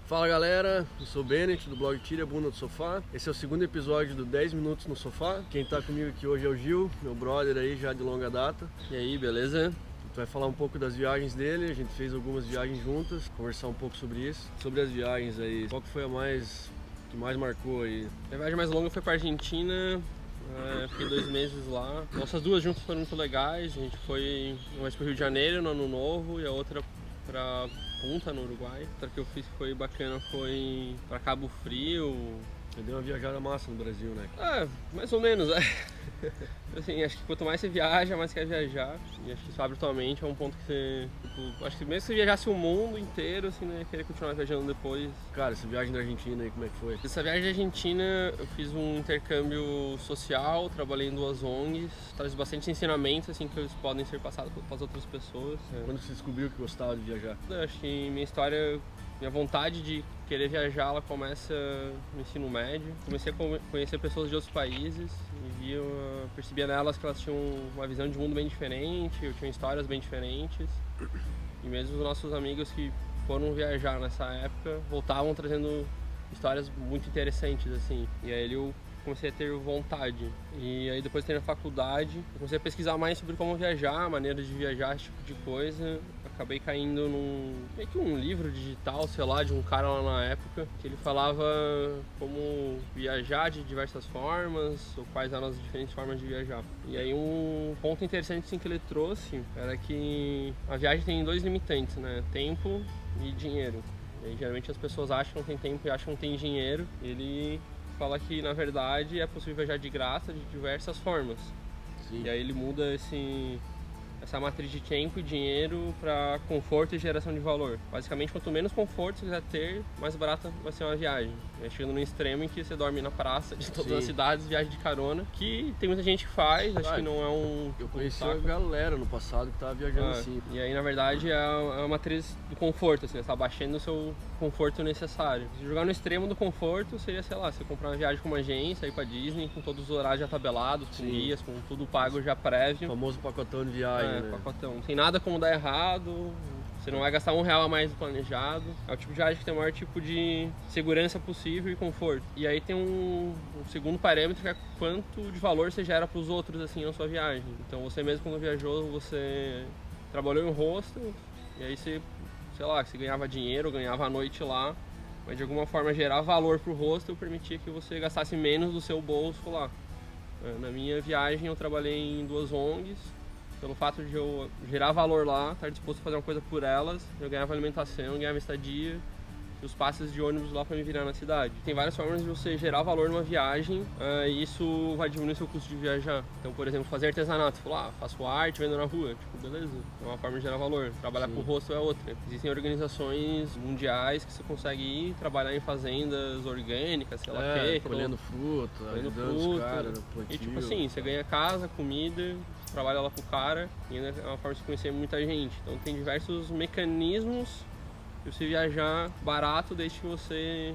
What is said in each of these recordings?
Fala galera, eu sou o Bennett do blog Tire a Bunda do Sofá. Esse é o segundo episódio do 10 Minutos no Sofá. Quem tá comigo aqui hoje é o Gil, meu brother aí já de longa data. E aí, beleza? Tu vai falar um pouco das viagens dele, a gente fez algumas viagens juntas, conversar um pouco sobre isso. Sobre as viagens aí, qual que foi que mais marcou aí? A viagem mais longa foi pra Argentina, fiquei 2 meses lá. Nossas duas juntas foram muito legais, a gente foi uma vez pro Rio de Janeiro no Ano Novo e a outra pra Punta, no Uruguai. Outra que eu fiz que foi bacana foi pra Cabo Frio. Você deu uma viajada massa no Brasil, né? Mais ou menos, Assim, acho que quanto mais você viaja, mais você quer viajar. E acho que isso abre tua mente, é um ponto que você... acho que mesmo se você viajasse o mundo inteiro, assim, né, querer continuar viajando depois. Cara, essa viagem da Argentina aí, como é que foi? Essa viagem da Argentina, eu fiz um intercâmbio social, trabalhei em 2 ONGs, traz bastante ensinamentos, assim, que eles podem ser passados para as outras pessoas. Quando você descobriu que gostava de viajar? Eu acho que minha vontade de querer viajar, ela começa no ensino médio. Comecei a conhecer pessoas de outros países e percebia nelas que elas tinham uma visão de mundo bem diferente, tinham histórias bem diferentes. E mesmo os nossos amigos que foram viajar nessa época voltavam trazendo histórias muito interessantes, assim. E aí eu comecei a ter vontade. E aí depois de ter na faculdade, eu comecei a pesquisar mais sobre como viajar, maneiras de viajar, esse tipo de coisa. Acabei caindo meio que um livro digital, sei lá, de um cara lá na época, que ele falava como viajar de diversas formas, ou quais eram as diferentes formas de viajar. E aí um ponto interessante assim, que ele trouxe era que a viagem tem 2 limitantes, né? Tempo e dinheiro. E aí, geralmente as pessoas acham que não tem tempo e acham que não tem dinheiro. Ele fala que na verdade é possível viajar de graça de diversas formas. Sim. E aí ele muda essa matriz de tempo e dinheiro para conforto e geração de valor. Basicamente, quanto menos conforto você quiser ter, mais barata vai ser uma viagem. Chegando no extremo em que você dorme na praça de todas as cidades, viagem de carona, que tem muita gente que faz, acho que não é um... Eu conheci a galera no passado que tava viajando assim. E aí, na verdade, é a matriz do conforto, assim, você tá abaixando o seu conforto necessário. Se jogar no extremo do conforto, seria, sei lá, você comprar uma viagem com uma agência, ir pra Disney, com todos os horários já tabelados, com guias, com tudo pago já prévio. O famoso pacotão de viagem, né? Pacotão. Não tem nada como dar errado, você não vai gastar R$1 a mais do planejado. É o tipo de viagem que tem o maior tipo de segurança possível e conforto. E aí tem um segundo parâmetro que é quanto de valor você gera para os outros assim na sua viagem. Então você mesmo quando viajou, você trabalhou em hostel, e aí você, sei lá, você ganhava dinheiro, ganhava a noite lá, mas de alguma forma gerar valor para o hostel permitia que você gastasse menos do seu bolso lá. Na minha viagem eu trabalhei em 2 ONGs. Pelo fato de eu gerar valor lá, estar disposto a fazer uma coisa por elas, eu ganhava alimentação, eu ganhava estadia e os passes de ônibus lá para me virar na cidade. Tem várias formas de você gerar valor numa viagem e isso vai diminuir seu custo de viajar. Então, por exemplo, fazer artesanato, faço arte, vendo na rua, beleza, é uma forma de gerar valor. Trabalhar com rosto é outra. Existem organizações mundiais que você consegue ir trabalhar em fazendas orgânicas, sei lá o quê. Colhendo fruta, ajudando os caras no plantio. E tipo assim, você ganha casa, comida, trabalha lá pro cara e ainda é uma forma de conhecer muita gente. Então tem diversos mecanismos de você viajar barato desde que você...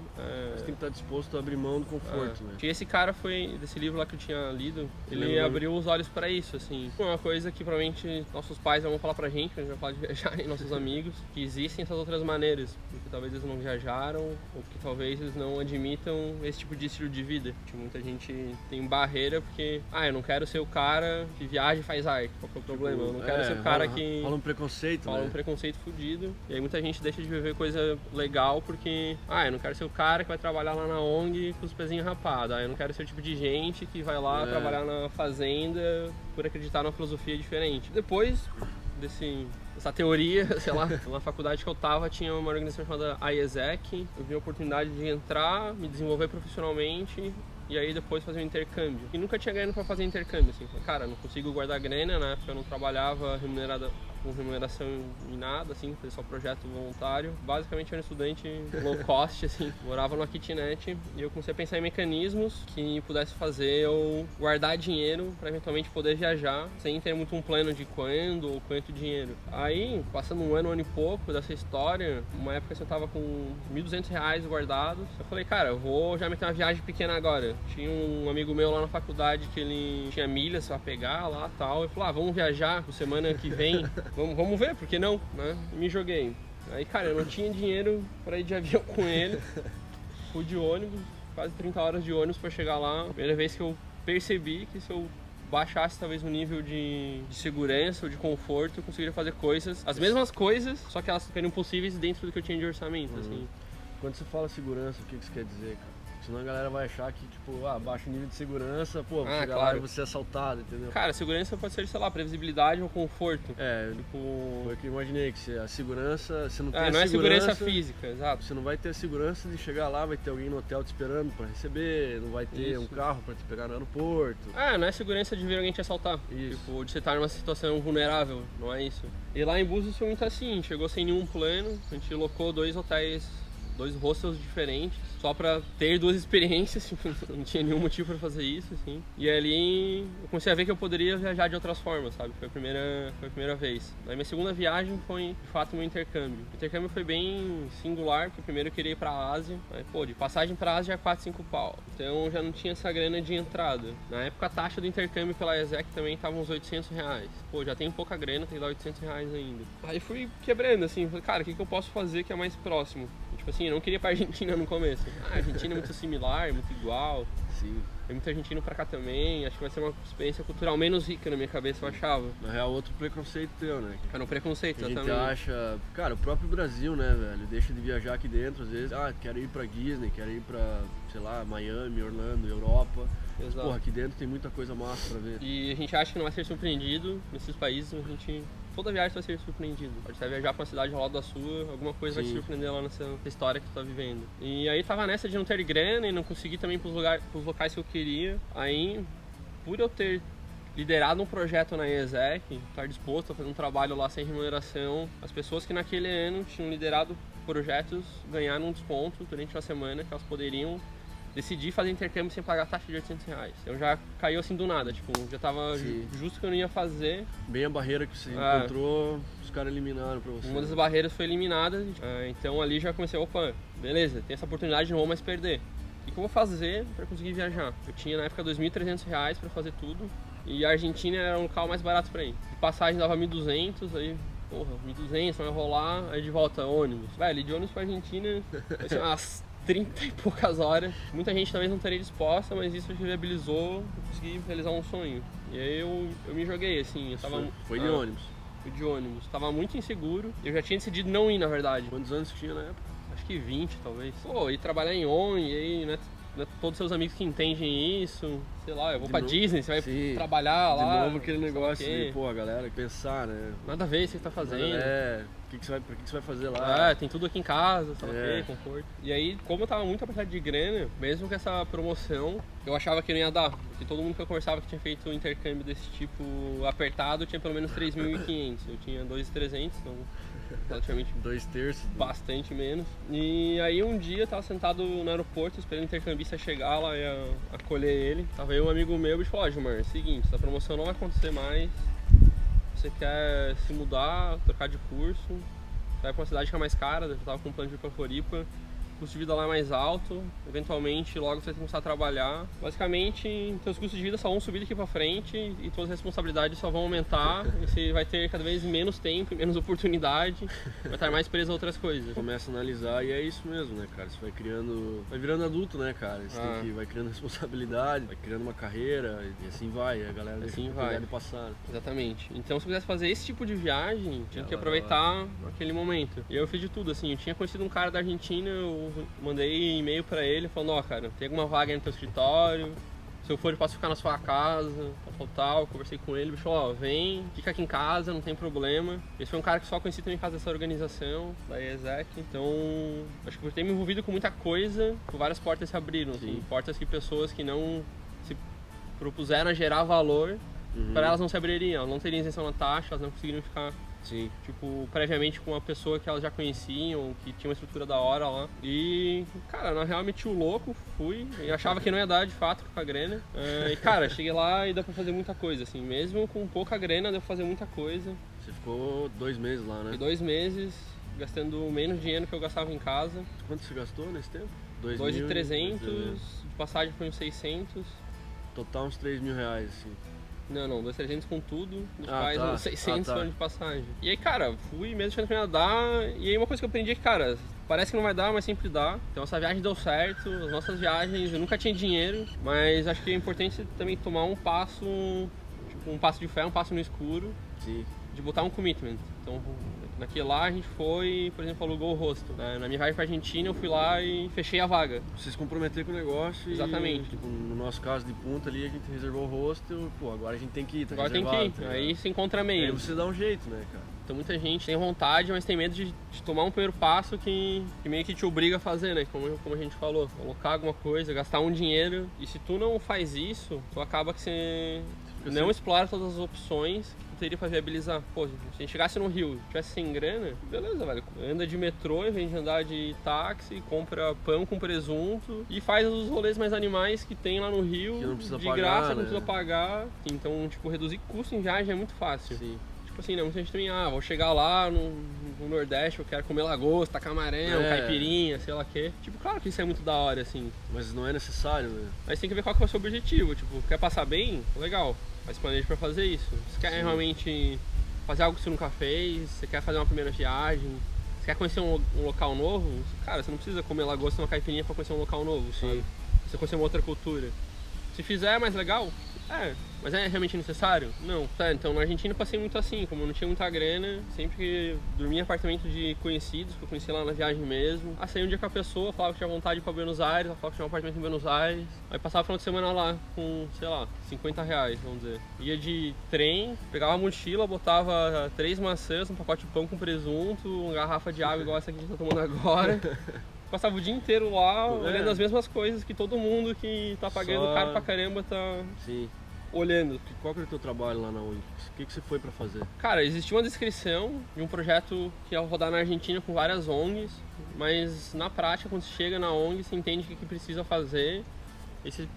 Você tem que estar disposto a abrir mão do conforto, né? E esse cara foi, desse livro lá que eu tinha lido, ele abriu os olhos pra isso, assim. Uma coisa que provavelmente nossos pais vão falar pra gente, quando a gente vai falar de viajar, e nossos amigos, que existem essas outras maneiras, porque talvez eles não viajaram, ou que talvez eles não admitam esse tipo de estilo de vida. Muita gente tem barreira porque, eu não quero ser o cara que viaja e faz arte, qual que é o problema? Eu não quero ser o cara que... Fala um preconceito, Fala um preconceito fudido, e aí muita gente deixa de ver coisa legal porque, eu não quero ser o cara que vai trabalhar lá na ONG com os pezinhos rapados, eu não quero ser o tipo de gente que vai lá trabalhar na fazenda por acreditar numa filosofia diferente. Depois dessa teoria, sei lá, na faculdade que eu tava tinha uma organização chamada IESEC, eu vi a oportunidade de entrar, me desenvolver profissionalmente e aí depois fazer um intercâmbio. E nunca tinha grana pra fazer intercâmbio, assim, cara, não consigo guardar grana, na época eu não trabalhava com remuneração em nada, assim, fazia só projeto voluntário. Basicamente eu era um estudante low cost, assim, morava numa kitnet e eu comecei a pensar em mecanismos que pudesse fazer eu guardar dinheiro para eventualmente poder viajar sem ter muito um plano de quando ou quanto dinheiro. Aí, passando um ano e pouco dessa história, uma época eu tava com R$1.200 guardados, eu falei, cara, eu vou já meter uma viagem pequena agora. Tinha um amigo meu lá na faculdade que ele tinha milhas pra pegar lá e tal, ele falou, vamos viajar por semana que vem. Vamos ver, por que não, né? E me joguei. Aí, cara, eu não tinha dinheiro pra ir de avião com ele. Fui de ônibus, quase 30 horas de ônibus pra chegar lá. Primeira vez que eu percebi que se eu baixasse talvez o nível de segurança ou de conforto, eu conseguiria fazer coisas, as mesmas coisas, só que elas ficariam possíveis dentro do que eu tinha de orçamento, assim. Quando você fala segurança, o que isso quer dizer, cara? Senão a galera vai achar que, tipo, baixa o nível de segurança, pô, vou chegar lá e você é assaltado, entendeu? Cara, segurança pode ser, sei lá, previsibilidade ou conforto. Tipo... Foi o que eu imaginei, que a segurança, você não tem a não segurança... é segurança física, exato. Você não vai ter a segurança de chegar lá, vai ter alguém no hotel te esperando pra receber, não vai ter um carro pra te pegar no aeroporto. Não é segurança de ver alguém te assaltar. Isso. Tipo, de você estar numa situação vulnerável, não é isso. E lá em Búzios foi muito assim, chegou sem nenhum plano, a gente locou 2 hotéis, 2 hostels diferentes, só pra ter 2 experiências, tipo, não tinha nenhum motivo pra fazer isso, assim. E ali eu comecei a ver que eu poderia viajar de outras formas, sabe? Foi a primeira vez. Aí minha segunda viagem foi, de fato, meu intercâmbio. O intercâmbio foi bem singular, porque primeiro eu queria ir pra Ásia, aí, pô, de passagem pra Ásia é 4, 5 pau. Então já não tinha essa grana de entrada. Na época a taxa do intercâmbio pela ESEC também tava uns R$800. Pô, já tenho pouca grana, tem que dar R$800 ainda. Aí fui quebrando, assim, falei, cara, o que eu posso fazer que é mais próximo? Tipo assim, eu não queria ir pra Argentina no começo. A Argentina é muito similar, muito igual. Sim. Tem muita argentino pra cá também. Acho que vai ser uma experiência cultural menos rica na minha cabeça, eu achava. Na real, outro preconceito teu, né? Era um preconceito, exatamente. A gente acha... Cara, o próprio Brasil, né, velho? Deixa de viajar aqui dentro, às vezes. Quero ir pra Disney, quero ir pra, sei lá, Miami, Orlando, Europa. Exato. Porra, aqui dentro tem muita coisa massa pra ver. E a gente acha que não vai ser surpreendido nesses países, a gente... Toda viagem vai ser surpreendido. Pode até viajar pra uma cidade ao lado da sua, alguma coisa vai te surpreender lá nessa história que tu tá vivendo. E aí tava nessa de não ter grana e não conseguir também pros locais que eu queria. Aí, por eu ter liderado um projeto na ESEC, estar disposto a fazer um trabalho lá sem remuneração, as pessoas que naquele ano tinham liderado projetos ganharam um desconto durante uma semana que elas poderiam decidir fazer intercâmbio sem pagar taxa de R$800. Então já caiu assim do nada, tipo, já tava justo que eu não ia fazer. Bem a barreira que você encontrou, os caras eliminaram pra você. Uma das barreiras foi eliminada, então ali já comecei, opa, beleza, tem essa oportunidade, não vou mais perder. O que eu vou fazer para conseguir viajar? Eu tinha na época R$2.300 para fazer tudo, e a Argentina era o local mais barato para ir. De passagem dava 1.200, aí... Porra, 1.200, vai rolar, aí de volta ônibus. Velho, de ônibus pra Argentina, vai ser umas 30 e poucas horas. Muita gente talvez não estaria disposta, mas isso viabilizou, eu consegui realizar um sonho. E aí eu me joguei, assim, eu tava... Foi de ônibus? Fui de ônibus. Tava muito inseguro, eu já tinha decidido não ir, na verdade. Quantos anos você tinha na época? Acho que 20, talvez. Pô, ir trabalhar em ONG, e aí, né? Todos seus amigos que entendem isso, sei lá, eu vou pra Disney, você vai trabalhar lá. De novo aquele negócio de, pô, a galera pensar, né? Nada a ver o que você tá fazendo. Pra que você vai fazer lá? Tem tudo aqui em casa, sei lá, conforto. E aí, como eu tava muito apertado de grana, mesmo com essa promoção, eu achava que não ia dar. Porque todo mundo que eu conversava que tinha feito um intercâmbio desse tipo apertado tinha pelo menos 3.500. Eu tinha 2.300, então... relativamente 2/3, bastante menos. E aí um dia eu tava sentado no aeroporto esperando o intercambista chegar lá e acolher ele. Tava aí um amigo meu e falou: Gilmar, é o seguinte, essa promoção não vai acontecer mais. Você quer se mudar, trocar de curso, vai pra uma cidade que é mais cara, eu tava com um plano de ir pra Floripa. O custo de vida lá é mais alto, eventualmente logo você vai começar a trabalhar. Basicamente, seus custos de vida só vão subir daqui pra frente e suas responsabilidades só vão aumentar. E você vai ter cada vez menos tempo, menos oportunidade, vai estar mais preso a outras coisas. Começa a analisar e é isso mesmo, né, cara? Você vai criando, vai virando adulto, né, cara? Você vai criando responsabilidade, vai criando uma carreira e assim vai. A galera assim vai de passar. Exatamente. Então, se eu quisesse fazer esse tipo de viagem, tinha que aproveitar aquele momento. E eu fiz de tudo, assim. Eu tinha conhecido um cara da Argentina, eu mandei e-mail pra ele falando: ó, cara, tem alguma vaga aí no teu escritório? Se eu for, eu posso ficar na sua casa, tal. Conversei com ele, bicho, ó, vem, fica aqui em casa, não tem problema. Esse foi um cara que só conheci também em casa dessa organização, da ESEC. Então, acho que por ter me envolvido com muita coisa, várias portas se abriram, assim, portas que pessoas que não se propuseram a gerar valor, para elas não se abririam, não teriam isenção na taxa, elas não conseguiriam ficar tipo, previamente com uma pessoa que elas já conheciam, que tinha uma estrutura da hora lá. E, cara, na real meti o louco, fui, e achava que não ia dar de fato com a grana. E, cara, cheguei lá e deu pra fazer muita coisa, assim, mesmo com pouca grana deu pra fazer muita coisa. Você ficou 2 meses lá, né? Fiquei 2 meses, gastando menos dinheiro que eu gastava em casa. Quanto você gastou nesse tempo? 2.300, de passagem foi uns 600. Total uns R$3.000, assim. Não, 2.300 com tudo, dos quais tá. 600 foram de passagem. E aí, cara, fui mesmo achando que não ia dar, e aí uma coisa que eu aprendi é que, cara, parece que não vai dar, mas sempre dá. Então essa viagem deu certo, as nossas viagens, eu nunca tinha dinheiro, mas acho que é importante também tomar um passo, tipo, um passo de fé, um passo no escuro. Sim. De botar um commitment. Então, naquele lá a gente foi, por exemplo, alugou o hostel. Na minha viagem pra Argentina eu fui lá e fechei a vaga. Vocês comprometeram com o negócio. Exatamente. E, tipo, no nosso caso de Punta ali, a gente reservou o hostel, pô, agora a gente tem que ir, tá Agora tem que ir, tá aí se encontra meio. Aí você dá um jeito, né, cara? Então muita gente tem vontade, mas tem medo de tomar um primeiro passo que meio que te obriga a fazer, né? Como a gente falou, colocar alguma coisa, gastar um dinheiro. E se tu não faz isso, tu acaba que você não explora todas as opções que tu teria pra viabilizar. Pô, se a gente chegasse no Rio, tivesse sem grana, beleza, velho. Anda de metrô em vez de andar de táxi, compra pão com presunto e faz os rolês mais animais que tem lá no Rio, que não precisa de pagar, graça, né? não precisa pagar. Então, tipo, reduzir custo em viagem é muito fácil. Sim. Tipo assim, né? Muita gente também, vou chegar lá no Nordeste, eu quero comer lagosta, camarão, caipirinha, sei lá o quê. Tipo, claro que isso é muito da hora, assim. Mas não é necessário, né? Mas tem que ver qual que é o seu objetivo. Tipo, quer passar bem? Legal. Mas planeja pra fazer isso. Você quer realmente fazer algo que você nunca fez? Você quer fazer uma primeira viagem? Você quer conhecer um local novo? Cara, você não precisa comer lagosta e uma caipirinha pra conhecer um local novo, sabe? Você conhecer uma outra cultura. Se fizer, é mais legal? Mas é realmente necessário? Não. Tá, então na Argentina eu passei muito assim, como eu não tinha muita grana, sempre que dormia em apartamento de conhecidos, que eu conheci lá na viagem mesmo. Saí um dia com a pessoa, falava que tinha vontade de ir pra Buenos Aires, ela falava que tinha um apartamento em Buenos Aires. Aí passava o final de semana lá com, sei lá, R$50, vamos dizer. Ia de trem, pegava a mochila, botava 3 maçãs, um pacote de pão com presunto, uma garrafa de água igual essa que a gente tá tomando agora. Passava o dia inteiro lá, olhando as mesmas coisas que todo mundo que tá pagando caro pra caramba tá olhando. Qual que é o teu trabalho lá na ONG? O que você foi pra fazer? Cara, existia uma descrição de um projeto que ia rodar na Argentina com várias ONGs, mas na prática, quando você chega na ONG, você entende o que precisa fazer, e você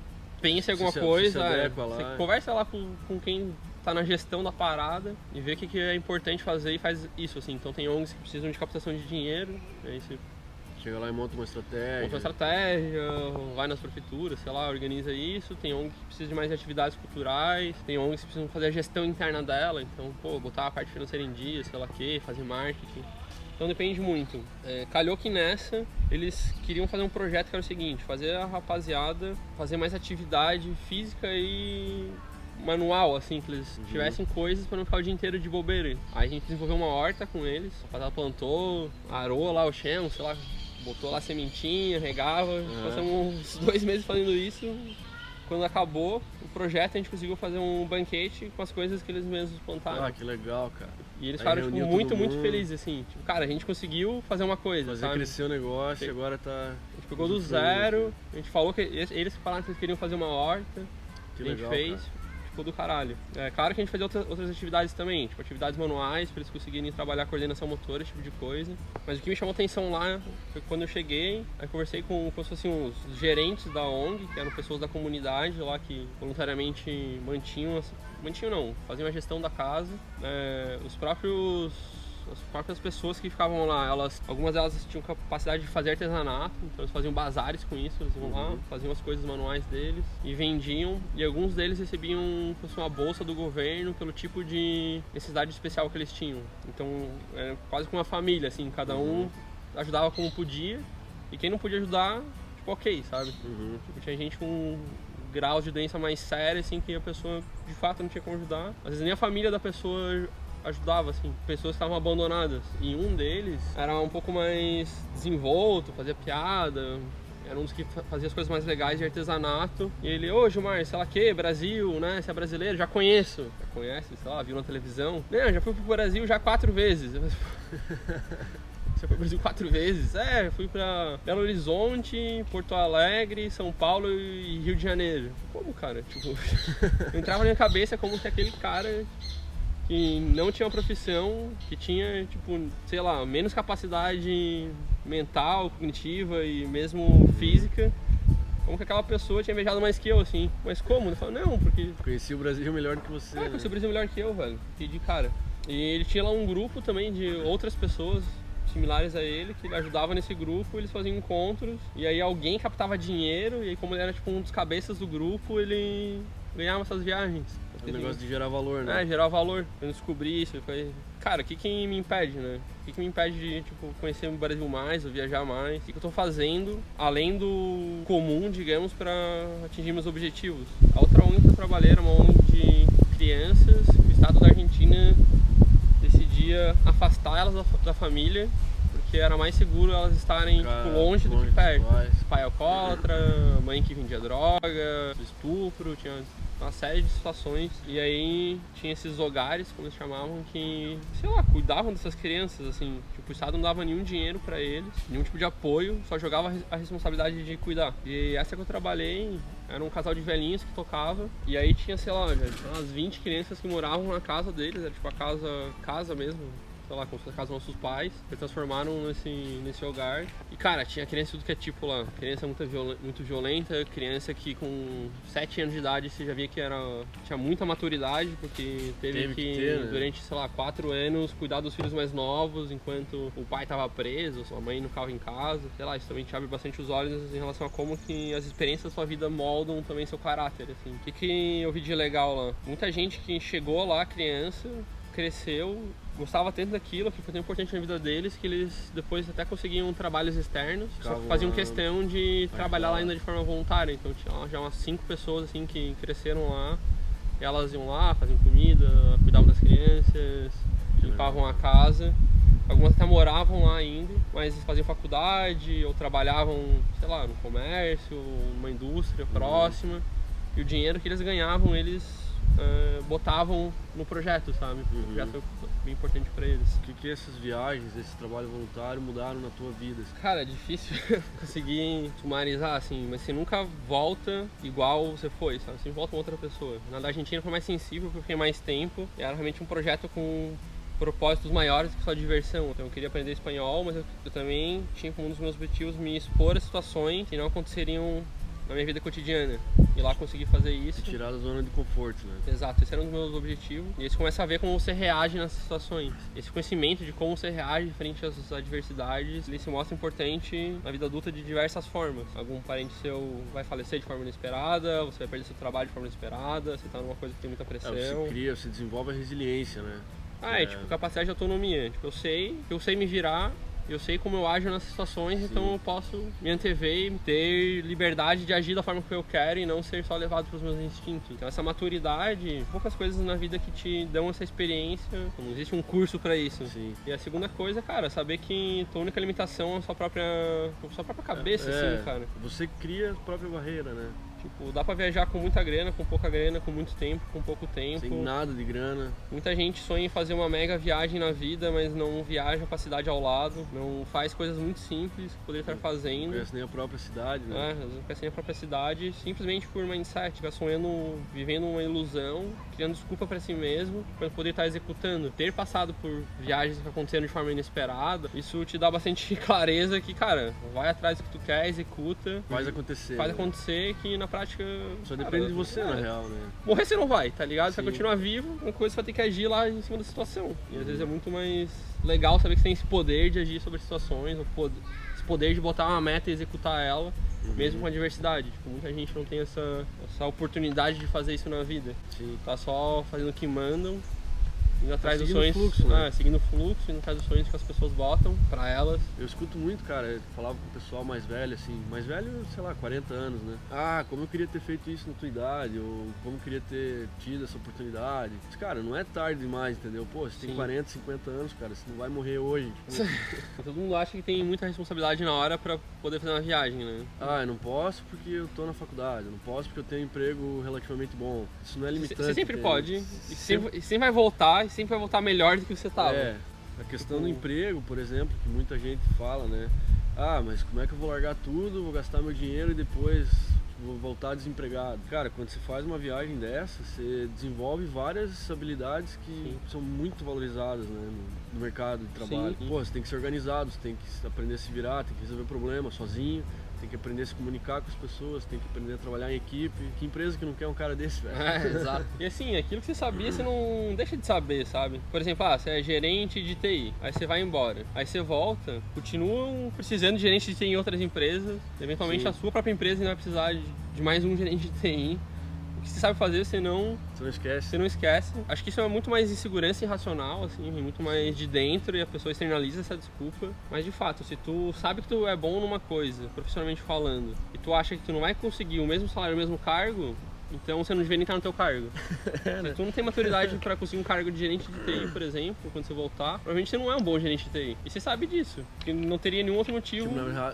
pensa em alguma coisa, você conversa lá com quem tá na gestão da parada e vê o que é importante fazer e faz isso, assim. Então tem ONGs que precisam de captação de dinheiro, aí você chega lá e monta uma estratégia. Monta uma estratégia, vai nas prefeituras, sei lá, organiza isso. Tem ONG que precisa de mais atividades culturais, tem ONGs que precisam fazer a gestão interna dela, então, botar a parte financeira em dia, sei lá o que, fazer marketing. Então depende muito. Calhou que nessa eles queriam fazer um projeto que era o seguinte, fazer a rapaziada fazer mais atividade física e manual, assim, que eles tivessem coisas para não ficar o dia inteiro de bobeira. Aí a gente desenvolveu uma horta com eles, a rapaziada plantou, arou lá o chão, sei lá, botou lá sementinha, regava, passamos uns 2 meses fazendo isso. Quando acabou o projeto, a gente conseguiu fazer um banquete com as coisas que eles mesmos plantaram. Que legal, cara. E eles ficaram tipo, muito felizes, assim. Tipo, cara, a gente conseguiu fazer uma coisa, sabe? Crescer o negócio e agora tá... A gente pegou do zero, a gente falou que eles falaram que eles queriam fazer uma horta, que a gente legal, fez. Cara. Do caralho. Claro que a gente fazia outras atividades também, tipo atividades manuais, para eles conseguirem trabalhar coordenação motora, esse tipo de coisa. Mas o que me chamou atenção lá foi quando eu cheguei, aí conversei com como se fossem os gerentes da ONG, que eram pessoas da comunidade lá que voluntariamente faziam a gestão da casa. As próprias pessoas que ficavam lá, algumas delas tinham capacidade de fazer artesanato, então eles faziam bazares com isso, eles iam lá, faziam as coisas manuais deles e vendiam, e alguns deles recebiam uma bolsa do governo pelo tipo de necessidade especial que eles tinham. Então era quase como uma família, assim, cada um ajudava como podia, e quem não podia ajudar, tipo, ok, sabe? Tipo, tinha gente com graus de doença mais séria, assim, que a pessoa de fato não tinha como ajudar. Às vezes nem a família da pessoa ajudava, assim, pessoas que estavam abandonadas. E um deles era um pouco mais desenvolto, fazia piada, era um dos que fazia as coisas mais legais de artesanato. E ele, Gilmar, sei lá que, Brasil, né, você é brasileiro? Já conheço. Já conhece, sei lá, viu na televisão? Não, já fui pro Brasil já 4 vezes. Você foi pro Brasil 4 vezes? Fui pra Belo Horizonte, Porto Alegre, São Paulo e Rio de Janeiro. Como, cara? Tipo, eu entrava na minha cabeça como que aquele cara que não tinha uma profissão, que tinha, tipo, sei lá, menos capacidade mental, cognitiva e mesmo física, como que aquela pessoa tinha viajado mais que eu, assim. Mas como? Eu falo, não, porque... Conheci o Brasil melhor do que você, né? Conheci o Brasil melhor que eu, velho. E de cara. E ele tinha lá um grupo também de outras pessoas similares a ele, que ele ajudava nesse grupo, eles faziam encontros, e aí alguém captava dinheiro, e aí como ele era, tipo, um dos cabeças do grupo, ele ganhava essas viagens. É um negócio de gerar valor, né? É, gerar valor. Eu descobri isso, foi... Cara, o que me impede, né? O que me impede de, tipo, conhecer o Brasil mais, ou viajar mais? O que eu tô fazendo, além do comum, digamos, para atingir meus objetivos? A outra ONG que eu trabalhei era uma ONG de crianças. O Estado da Argentina decidia afastar elas da família, porque era mais seguro elas estarem tipo, longe do que perto. Pai alcoólatra, mãe que vendia droga, estupro, tinha uma série de situações. E aí tinha esses hogares, como eles chamavam, que, sei lá, cuidavam dessas crianças, assim. Tipo, o Estado não dava nenhum dinheiro pra eles, nenhum tipo de apoio, só jogava a responsabilidade de cuidar. E essa que eu trabalhei era um casal de velhinhos que tocava, e aí tinha, sei lá, já tinha umas 20 crianças que moravam na casa deles, era tipo a casa mesmo, sei lá, como se fosse a casa dos nossos pais, que transformaram nesse hogar. E cara, tinha criança tudo que é tipo lá, criança muito violenta, criança que com 7 anos de idade você já via que tinha muita maturidade, porque teve que ter, né? Durante, sei lá, 4 anos cuidar dos filhos mais novos, enquanto o pai estava preso, sua mãe não ficava em casa. Sei lá, isso também te abre bastante os olhos em relação a como que as experiências da sua vida moldam também seu caráter, assim. O que eu vi de legal lá? Muita gente que chegou lá, criança, cresceu, gostava tanto daquilo, que foi tão importante na vida deles, que eles depois até conseguiam trabalhos externos, só que faziam questão de trabalhar lá ainda de forma voluntária. Então tinha já umas 5 pessoas assim que cresceram lá, e elas iam lá, faziam comida, cuidavam das crianças, limpavam a casa. Algumas até moravam lá ainda, mas faziam faculdade ou trabalhavam, sei lá, no comércio, numa indústria próxima. E o dinheiro que eles ganhavam, eles botavam no projeto, sabe? O projeto foi bem importante pra eles. O que essas viagens, esse trabalho voluntário mudaram na tua vida? Cara, é difícil conseguir sumarizar, assim, mas você nunca volta igual você foi, sabe? Você volta com outra pessoa. Na da Argentina foi mais sensível, porque eu fiquei mais tempo, e era realmente um projeto com propósitos maiores que só diversão. Então eu queria aprender espanhol, mas eu também tinha como um dos meus objetivos me expor a situações que não aconteceriam na minha vida cotidiana. E lá consegui fazer isso. E tirar da zona de conforto, né? Exato, esse era um dos meus objetivos. E aí você começa a ver como você reage nessas situações. Esse conhecimento de como você reage frente às adversidades, ele se mostra importante na vida adulta de diversas formas. Algum parente seu vai falecer de forma inesperada, você vai perder seu trabalho de forma inesperada, você tá numa coisa que tem muita pressão. Você desenvolve a resiliência, né? Tipo, capacidade de autonomia. Tipo, eu sei me virar, eu sei como eu ajo nessas situações, sim. Então eu posso me antever e ter liberdade de agir da forma que eu quero e não ser só levado pelos meus instintos. Então essa maturidade, poucas coisas na vida que te dão essa experiência, não existe um curso pra isso. Sim. E a segunda coisa, cara, saber que tua única limitação é a sua própria cabeça, assim, cara. Você cria a própria barreira, né? Tipo, dá pra viajar com muita grana, com pouca grana, com muito tempo, com pouco tempo. Sem nada de grana. Muita gente sonha em fazer uma mega viagem na vida, mas não viaja pra cidade ao lado, não faz coisas muito simples que poderia estar fazendo. Não conhece nem a própria cidade, né? Às vezes não conhece nem a própria cidade, simplesmente por mindset, ficar sonhando, vivendo uma ilusão, criando desculpa pra si mesmo, pra poder estar executando. Ter passado por viagens que aconteceram de forma inesperada, isso te dá bastante clareza que, cara, vai atrás do que tu quer, executa. Faz acontecer. Faz né? acontecer, que na prática... Só depende de você, na real, né? Morrer você não vai, tá ligado? Você Sim. vai continuar vivo, uma coisa você vai ter que agir lá em cima da situação. E às vezes é muito mais legal saber que você tem esse poder de agir sobre situações, esse poder de botar uma meta e executar ela, mesmo com a adversidade. Tipo, muita gente não tem essa oportunidade de fazer isso na vida. Sim. Tá só fazendo o que mandam, indo atrás dos seguindo sonhos, o fluxo, né? Seguindo o fluxo, indo atrás dos sonhos que as pessoas botam pra elas. Eu escuto muito, cara, eu falava com o pessoal mais velho, assim, mais velho, sei lá, 40 anos, né? Ah, como eu queria ter feito isso na tua idade, ou como eu queria ter tido essa oportunidade. Mas, cara, não é tarde demais, entendeu? Pô, você tem 40, 50 anos, cara, você não vai morrer hoje. Tipo... Todo mundo acha que tem muita responsabilidade na hora pra poder fazer uma viagem, né? Ah, eu não posso porque eu tô na faculdade, eu não posso porque eu tenho um emprego relativamente bom. Isso não é limitante. Você sempre pode, e sempre vai voltar, e sempre vai voltar melhor do que você estava. A questão do emprego, por exemplo, que muita gente fala, né? Ah, mas como é que eu vou largar tudo, vou gastar meu dinheiro e depois vou voltar desempregado? Cara, quando você faz uma viagem dessa, você desenvolve várias habilidades que são muito valorizadas, né, no mercado de trabalho. Sim. Pô, você tem que ser organizado, você tem que aprender a se virar, tem que resolver problemas sozinho. Tem que aprender a se comunicar com as pessoas, tem que aprender a trabalhar em equipe. Que empresa que não quer um cara desse, velho? Exato. E assim, aquilo que você sabia, você não deixa de saber, sabe? Por exemplo, você é gerente de TI, aí você vai embora. Aí você volta, continuam precisando de gerente de TI em outras empresas. Eventualmente a sua própria empresa vai precisar de mais um gerente de TI. que você sabe fazer, você não esquece. Você não esquece. Acho que isso é muito mais insegurança irracional, assim, muito mais de dentro, e a pessoa externaliza essa desculpa. Mas de fato, se tu sabe que tu é bom numa coisa, profissionalmente falando, e tu acha que tu não vai conseguir o mesmo salário, o mesmo cargo, então você não devia nem estar no teu cargo. Se tu não tem maturidade para conseguir um cargo de gerente de TI, por exemplo, quando você voltar, provavelmente você não é um bom gerente de TI. E você sabe disso, porque não teria nenhum outro motivo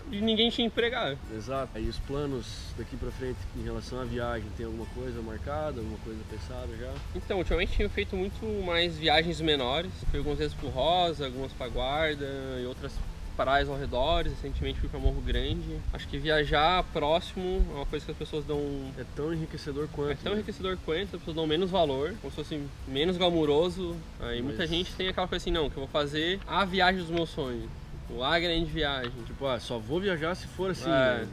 de ninguém te empregar. Exato. Aí os planos daqui pra frente em relação à viagem, tem alguma coisa marcada, alguma coisa pensada já? Então, ultimamente tenho feito muito mais viagens menores. Fui algumas vezes pro Rosa, algumas pra Guarda e outras praias ao redor. Recentemente fui pra Morro Grande. Acho que viajar próximo é uma coisa que as pessoas dão... É tão enriquecedor quanto. É tão enriquecedor quanto, as pessoas dão menos valor, como se fosse menos glamuroso. Aí muita gente tem aquela coisa assim, não, que eu vou fazer a viagem dos meus sonhos. A grande viagem. Tipo, só vou viajar se for assim.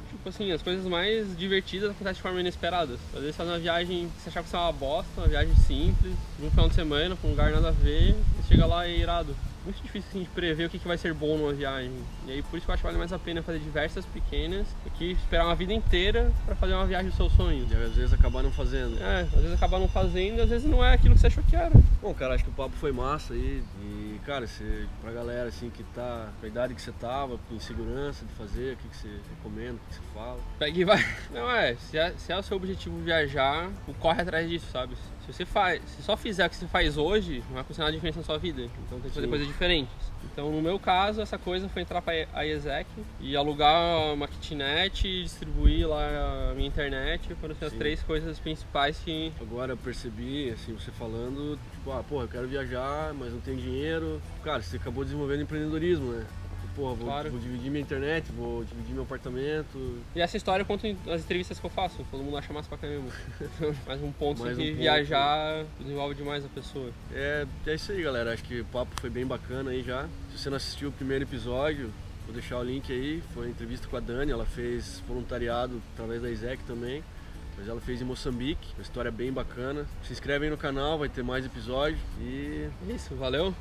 Tipo assim, as coisas mais divertidas acontecem de forma inesperada. Às vezes faz uma viagem que você achava que ia ser uma bosta, uma viagem simples, de um final de semana, pra um lugar nada a ver, e chega lá e é irado. Muito difícil assim, de prever o que vai ser bom numa viagem. E aí por isso que eu acho que vale mais a pena fazer diversas pequenas do que esperar uma vida inteira pra fazer uma viagem dos seus sonhos. E às vezes acabar não fazendo. Às vezes acabar não fazendo, às vezes não é aquilo que você achou que era. Bom, cara, acho que o papo foi massa aí. E, cara, pra galera assim que tá com a idade que você tava, com insegurança de fazer, o que você recomenda, o que você fala? Pega e vai. Não, se é o seu objetivo viajar, corre atrás disso, sabe? Se só fizer o que você faz hoje, não vai acontecer nada de diferença na sua vida. Então tem que fazer coisas diferentes. Então no meu caso, essa coisa foi entrar para a IESEC e alugar uma kitnet e distribuir lá a minha internet. Foram as 3 coisas principais que... Agora eu percebi, assim, você falando, tipo, eu quero viajar, mas não tenho dinheiro. Cara, você acabou desenvolvendo empreendedorismo, né? Vou dividir minha internet, vou dividir meu apartamento. E essa história eu conto nas entrevistas que eu faço, todo mundo acha massa pra caramba. Mais um ponto que viajar desenvolve demais a pessoa. É isso aí, galera, acho que o papo foi bem bacana aí já. Se você não assistiu o primeiro episódio, vou deixar o link aí, foi uma entrevista com a Dani, ela fez voluntariado através da ISEC também. Mas ela fez em Moçambique, uma história bem bacana. Se inscreve aí no canal, vai ter mais episódios e... É isso, valeu!